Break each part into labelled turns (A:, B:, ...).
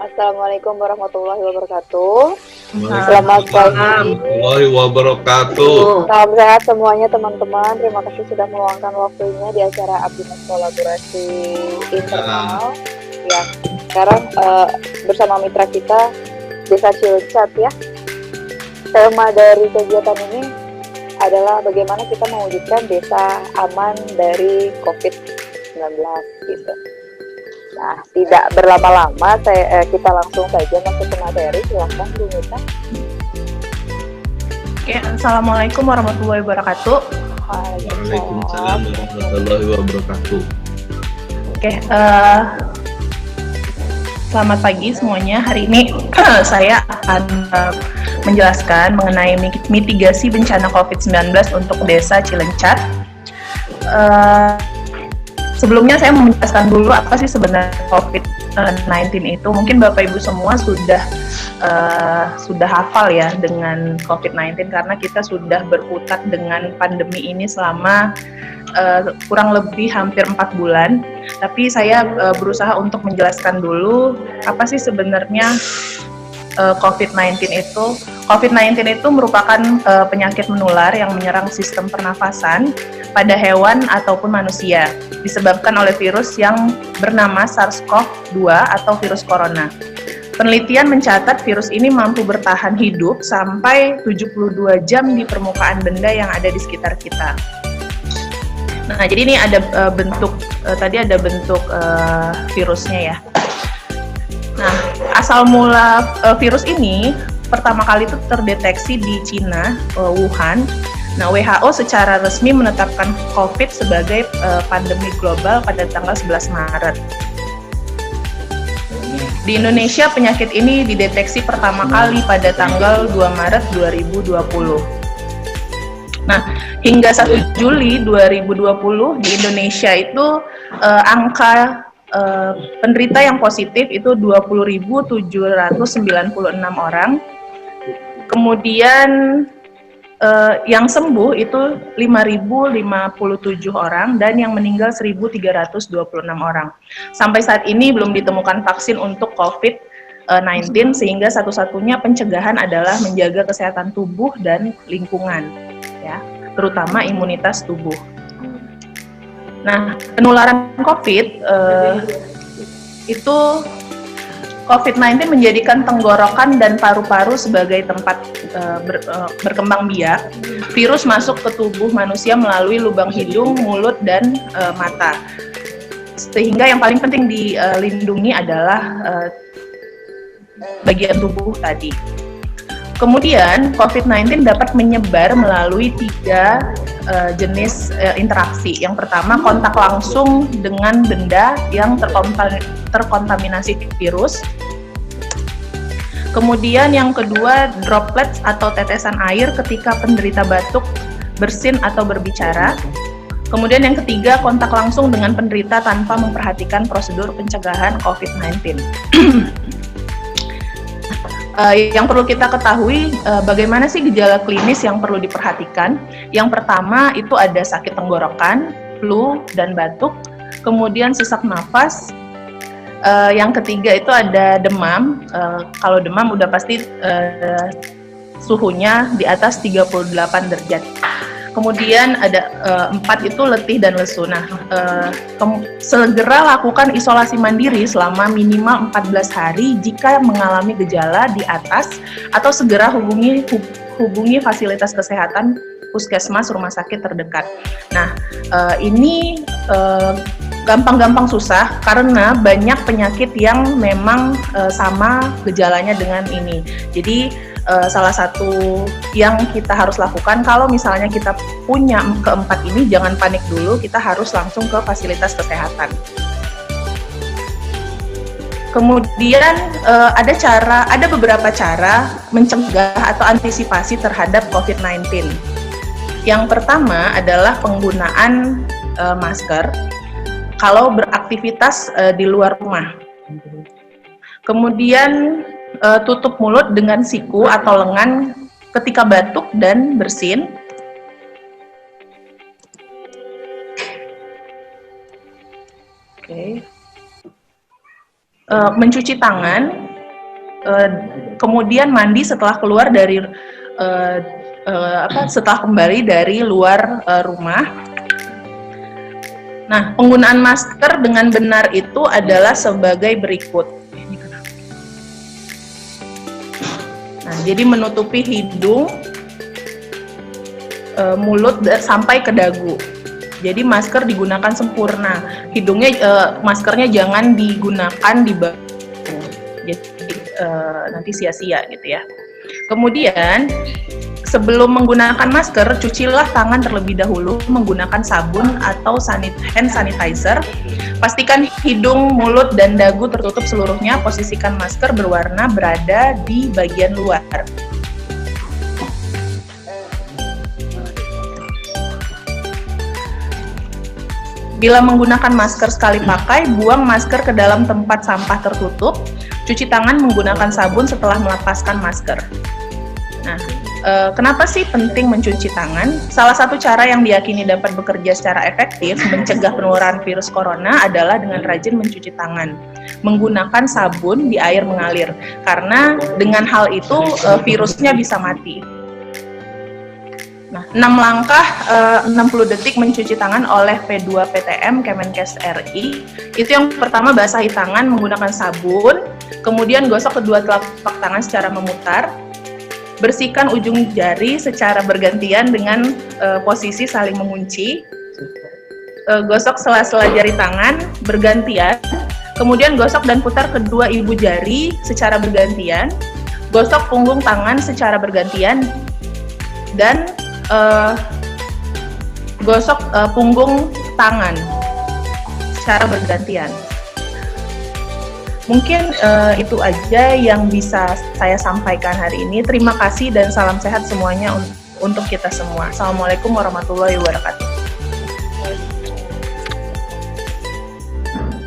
A: Assalamualaikum warahmatullahi wabarakatuh. Selamat
B: Waalaikumsalam
A: pagi.
B: warahmatullahi wabarakatuh.
A: Salam sehat semuanya teman-teman. Terima kasih sudah meluangkan waktunya di acara Abdinas Kolaborasi
B: Ya,
A: Internal. Ya, sekarang bersama mitra kita Desa Cilacap ya. Tema dari kegiatan ini adalah bagaimana kita mewujudkan desa aman dari COVID-19 gitu. Nah, tidak berlama-lama, kita langsung saja masuk ke materi. Silahkan, Bu Mita.
C: Oke, Assalamualaikum warahmatullahi wabarakatuh.
B: Waalaikumsalam warahmatullahi wabarakatuh.
C: Oke, selamat pagi semuanya. Hari ini saya akan menjelaskan mengenai mitigasi bencana COVID-19 untuk Desa Cilencad. Sebelumnya saya mau menjelaskan dulu apa sih sebenarnya COVID-19 itu. Mungkin Bapak Ibu semua sudah hafal ya dengan COVID-19 karena kita sudah berkutat dengan pandemi ini selama kurang lebih hampir 4 bulan. Tapi saya berusaha untuk menjelaskan dulu apa sih sebenarnya COVID-19 itu. COVID-19 itu merupakan penyakit menular yang menyerang sistem pernafasan pada hewan ataupun manusia, disebabkan oleh virus yang bernama SARS-CoV-2 atau virus corona. Penelitian mencatat virus ini mampu bertahan hidup sampai 72 jam di permukaan benda yang ada di sekitar kita. Nah, jadi ini ada tadi ada bentuk virusnya ya. Nah, asal mula virus ini pertama kali itu terdeteksi di Cina, Wuhan. Nah, WHO secara resmi menetapkan COVID sebagai pandemi global pada tanggal 11 Maret. Di Indonesia, penyakit ini dideteksi pertama kali pada tanggal 2 Maret 2020. Nah, hingga 1 Juli 2020 di Indonesia itu angka penderita yang positif itu 20.796 orang. Kemudian yang sembuh itu 5.057 orang dan yang meninggal 1.326 orang. Sampai saat ini belum ditemukan vaksin untuk COVID-19 sehingga satu-satunya pencegahan adalah menjaga kesehatan tubuh dan lingkungan, ya, terutama imunitas tubuh. Nah, penularan COVID itu COVID-19 menjadikan tenggorokan dan paru-paru sebagai tempat berkembang biak. Virus masuk ke tubuh manusia melalui lubang hidung, mulut, dan mata. Sehingga yang paling penting dilindungi adalah bagian tubuh tadi. Kemudian COVID-19 dapat menyebar melalui 3 jenis interaksi. Yang pertama, kontak langsung dengan benda yang terkontaminasi virus. Kemudian yang kedua, droplets atau tetesan air ketika penderita batuk, bersin atau berbicara. Kemudian yang ketiga, kontak langsung dengan penderita tanpa memperhatikan prosedur pencegahan COVID-19. Yang perlu kita ketahui, bagaimana sih gejala klinis yang perlu diperhatikan. Yang pertama itu ada sakit tenggorokan, flu, dan batuk. Kemudian sesak nafas. Yang ketiga itu ada demam. Kalau demam udah pasti suhunya di atas 38 derajat. Kemudian ada 4 itu letih dan lesu. Nah, segera lakukan isolasi mandiri selama minimal 14 hari jika mengalami gejala di atas, atau segera hubungi fasilitas kesehatan puskesmas rumah sakit terdekat. Nah, ini gampang-gampang susah karena banyak penyakit yang memang sama gejalanya dengan ini. Jadi salah satu yang kita harus lakukan kalau misalnya kita punya keempat ini, jangan panik dulu, kita harus langsung ke fasilitas kesehatan. Kemudian ada beberapa cara mencegah atau antisipasi terhadap COVID-19. Yang pertama adalah penggunaan masker kalau beraktivitas di luar rumah. Kemudian tutup mulut dengan siku atau lengan ketika batuk dan bersin. Mencuci tangan kemudian mandi setelah keluar dari setelah kembali dari luar rumah. Nah, penggunaan masker dengan benar itu adalah sebagai berikut. Nah, jadi menutupi hidung, mulut sampai ke dagu. Jadi masker digunakan sempurna. Hidungnya, maskernya jangan digunakan di bahu. Jadi nanti sia-sia gitu ya. Kemudian sebelum menggunakan masker, cucilah tangan terlebih dahulu menggunakan sabun atau hand sanitizer. Pastikan hidung, mulut, dan dagu tertutup seluruhnya. Posisikan masker berwarna berada di bagian luar. Bila menggunakan masker sekali pakai, buang masker ke dalam tempat sampah tertutup. Cuci tangan menggunakan sabun setelah melepaskan masker. Nah, kenapa sih penting mencuci tangan? Salah satu cara yang diyakini dapat bekerja secara efektif mencegah penularan virus corona adalah dengan rajin mencuci tangan, menggunakan sabun di air mengalir. Karena dengan hal itu virusnya bisa mati. Nah, 6 langkah 60 detik mencuci tangan oleh P2PTM Kemenkes RI. Itu yang pertama, basahi tangan menggunakan sabun, kemudian gosok kedua telapak tangan secara memutar, bersihkan ujung jari secara bergantian dengan posisi saling mengunci, gosok sela-sela jari tangan bergantian, kemudian gosok dan putar kedua ibu jari secara bergantian, gosok punggung tangan secara bergantian, dan gosok punggung tangan secara bergantian. Mungkin itu aja yang bisa saya sampaikan hari ini. Terima kasih dan salam sehat semuanya untuk kita semua. Assalamualaikum warahmatullahi wabarakatuh.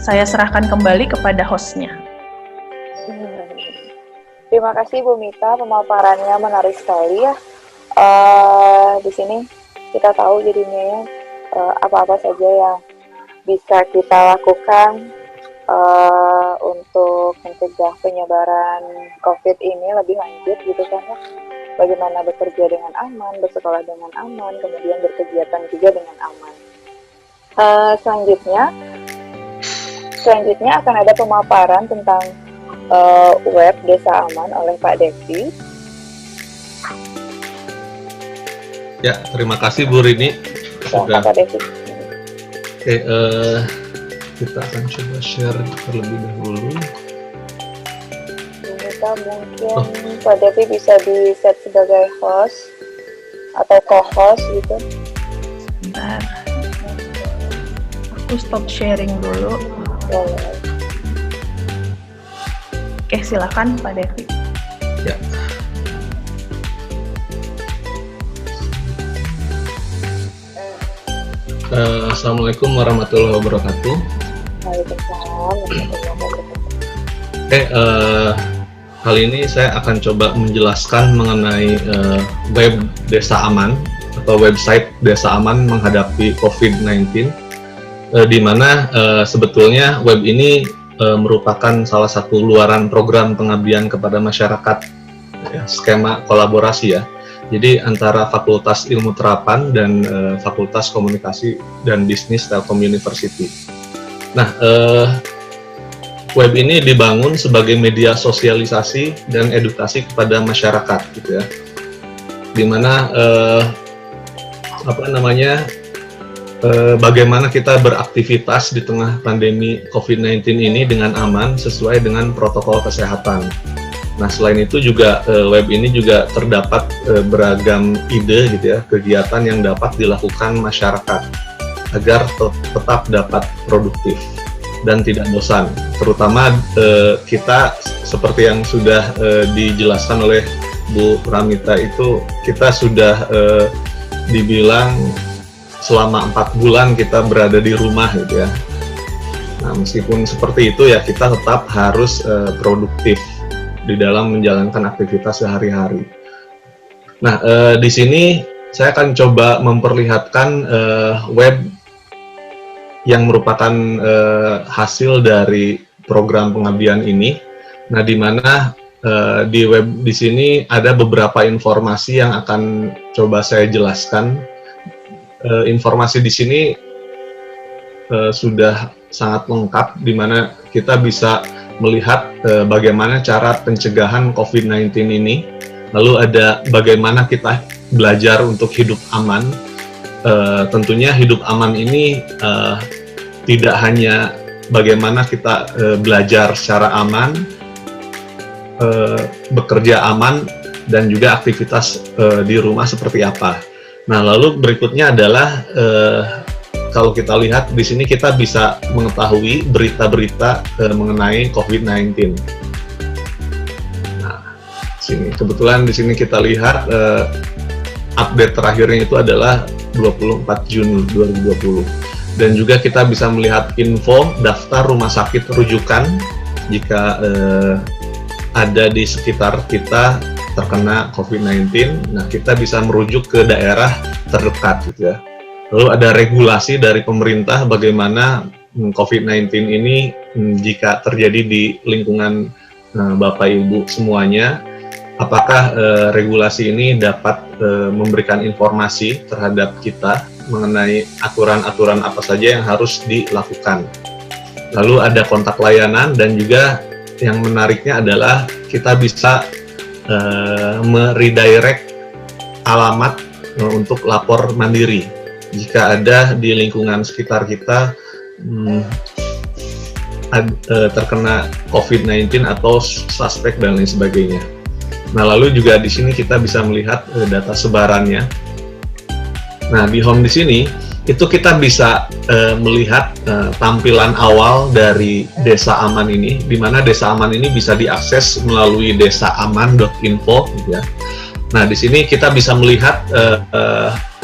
C: Saya serahkan kembali kepada hostnya.
A: Terima kasih Bu Mita, pemaparannya menarik sekali ya. Di sini kita tahu jadinya ya apa-apa saja yang bisa kita lakukan untuk mencegah penyebaran COVID ini lebih lanjut gitu kan ya. Bagaimana bekerja dengan aman, bersekolah dengan aman, kemudian berkegiatan juga dengan aman. Selanjutnya akan ada pemaparan tentang web Desa Aman oleh Pak Devi.
B: Ya, terima kasih Bu Rini. Sudah.
A: Pak Devi.
B: Oke, kita akan coba share terlebih dahulu.
A: Kita mungkin Pak Devi bisa di set sebagai host atau co-host gitu.
C: Bentar, aku stop sharing dulu.
A: Boleh.
C: Oke, silakan Pak Devi.
B: Ya. Assalamualaikum warahmatullahi wabarakatuh.
A: Waalaikumsalam warahmatullahi wabarakatuh.
B: Oke, kali ini saya akan coba menjelaskan mengenai web Desa Aman atau website Desa Aman menghadapi COVID-19, di mana sebetulnya web ini merupakan salah satu luaran program pengabdian kepada masyarakat, ya, skema kolaborasi ya. Jadi antara Fakultas Ilmu Terapan dan Fakultas Komunikasi dan Bisnis Telkom University. Nah, web ini dibangun sebagai media sosialisasi dan edukasi kepada masyarakat, gitu ya. Dimana bagaimana kita beraktivitas di tengah pandemi COVID-19 ini dengan aman sesuai dengan protokol kesehatan. Nah, selain itu juga web ini juga terdapat beragam ide gitu ya, kegiatan yang dapat dilakukan masyarakat agar tetap dapat produktif dan tidak bosan. Terutama kita seperti yang sudah dijelaskan oleh Bu Ramita itu, kita sudah dibilang selama 4 bulan kita berada di rumah gitu ya. Nah, meskipun seperti itu ya kita tetap harus produktif di dalam menjalankan aktivitas sehari-hari. Nah, di sini saya akan coba memperlihatkan web yang merupakan hasil dari program pengabdian ini. Nah, di mana di web di sini ada beberapa informasi yang akan coba saya jelaskan. Informasi di sini sudah sangat lengkap, di mana kita bisa melihat bagaimana cara pencegahan COVID-19 ini, lalu ada bagaimana kita belajar untuk hidup aman. Tentunya hidup aman ini tidak hanya bagaimana kita belajar secara aman, bekerja aman, dan juga aktivitas di rumah seperti apa. Nah, lalu berikutnya adalah kalau kita lihat di sini kita bisa mengetahui berita-berita mengenai COVID-19. Nah, sini kebetulan di sini kita lihat update terakhirnya itu adalah 24 Juni 2020. Dan juga kita bisa melihat info daftar rumah sakit rujukan jika ada di sekitar kita terkena COVID-19. Nah, kita bisa merujuk ke daerah terdekat gitu ya. Lalu ada regulasi dari pemerintah bagaimana COVID-19 ini jika terjadi di lingkungan Bapak Ibu semuanya, apakah regulasi ini dapat memberikan informasi terhadap kita mengenai aturan-aturan apa saja yang harus dilakukan. Lalu ada kontak layanan, dan juga yang menariknya adalah kita bisa meredirect alamat untuk lapor mandiri jika ada di lingkungan sekitar kita terkena COVID-19 atau suspek dan lain sebagainya. Nah, lalu juga di sini kita bisa melihat data sebarannya. Nah, di home di sini itu kita bisa melihat tampilan awal dari Desa Aman ini, di mana Desa Aman ini bisa diakses melalui desaaman.info gitu ya. Nah, di sini kita bisa melihat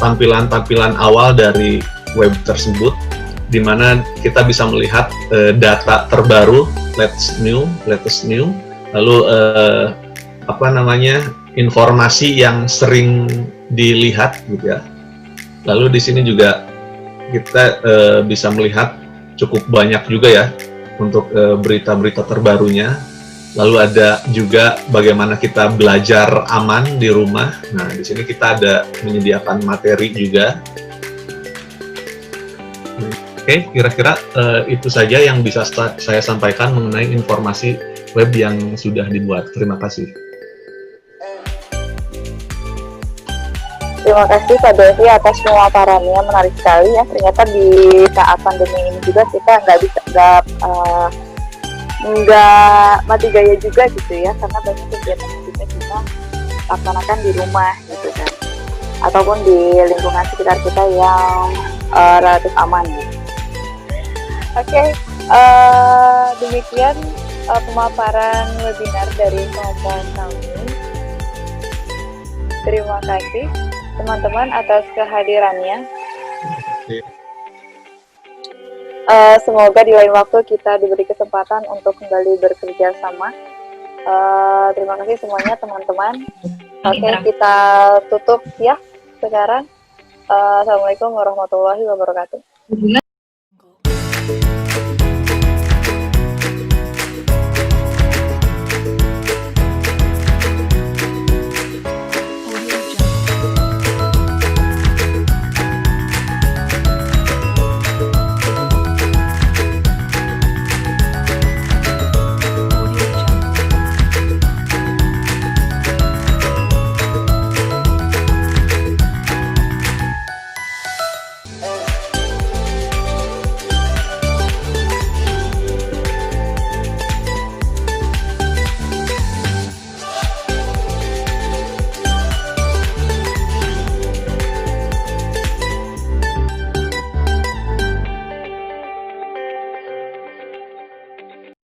B: tampilan-tampilan awal dari web tersebut, di mana kita bisa melihat data terbaru, latest new, lalu informasi yang sering dilihat gitu ya. Lalu di sini juga kita bisa melihat cukup banyak juga ya untuk berita-berita terbarunya. Lalu ada juga bagaimana kita belajar aman di rumah. Nah, di sini kita ada menyediakan materi juga. Oke, kira-kira itu saja yang bisa saya sampaikan mengenai informasi web yang sudah dibuat. Terima kasih.
A: Terima kasih Pak Devi atas pemaparannya, menarik sekali ya. Ternyata di saat pandemi ini juga kita nggak mati gaya juga gitu ya, karena banyak kegiatan yang bisa kita laksanakan di rumah gitu kan, ataupun di lingkungan sekitar kita yang relatif aman gitu. Oke, demikian pemaparan webinar dari kelompok kami. Terima kasih teman-teman atas kehadirannya. Semoga di lain waktu kita diberi kesempatan untuk kembali bekerja sama. Terima kasih semuanya teman-teman. Oke, kita tutup ya sekarang. Assalamualaikum warahmatullahi wabarakatuh.